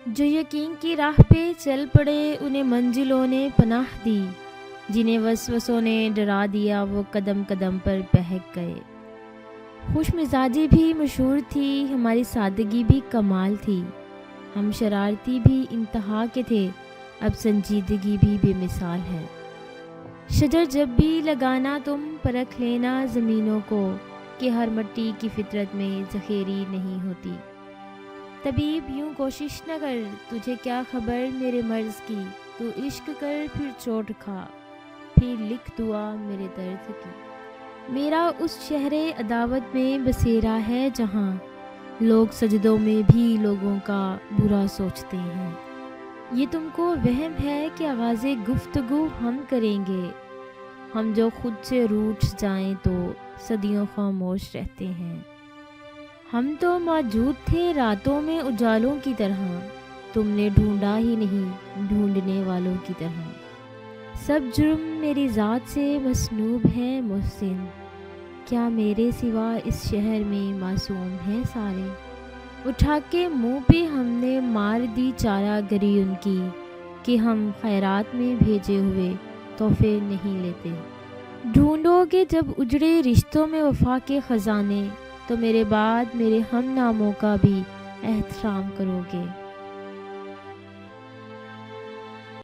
جو یقین کی راہ پہ چل پڑے انہیں منزلوں نے پناہ دی، جنہیں وسوسوں نے ڈرا دیا وہ قدم قدم پر بہک گئے۔ خوش مزاجی بھی مشہور تھی، ہماری سادگی بھی کمال تھی، ہم شرارتی بھی انتہا کے تھے، اب سنجیدگی بھی بے مثال ہے۔ شجر جب بھی لگانا تم پرکھ لینا زمینوں کو، کہ ہر مٹی کی فطرت میں ذخیری نہیں ہوتی۔ طبیب یوں کوشش نہ کر، تجھے کیا خبر میرے مرض کی، تو عشق کر پھر چوٹ کھا، پھر لکھ دعا میرے درد کی۔ میرا اس شہر عداوت میں بسیرا ہے جہاں لوگ سجدوں میں بھی لوگوں کا برا سوچتے ہیں۔ یہ تم کو وہم ہے کہ آغاز گفتگو ہم کریں گے، ہم جو خود سے روٹھ جائیں تو صدیوں خاموش رہتے ہیں۔ ہم تو موجود تھے راتوں میں اجالوں کی طرح، تم نے ڈھونڈا ہی نہیں ڈھونڈنے والوں کی طرح۔ سب جرم میری ذات سے مسنوب ہے محسن، کیا میرے سوا اس شہر میں معصوم ہیں سارے؟ اٹھا کے منہ پہ ہم نے مار دی چارہ گری ان کی، کہ ہم خیرات میں بھیجے ہوئے تحفے نہیں لیتے۔ ڈھونڈو گے جب اجڑے رشتوں میں وفا کے خزانے، تو میرے بعد میرے ہم ناموں کا بھی احترام کرو گے۔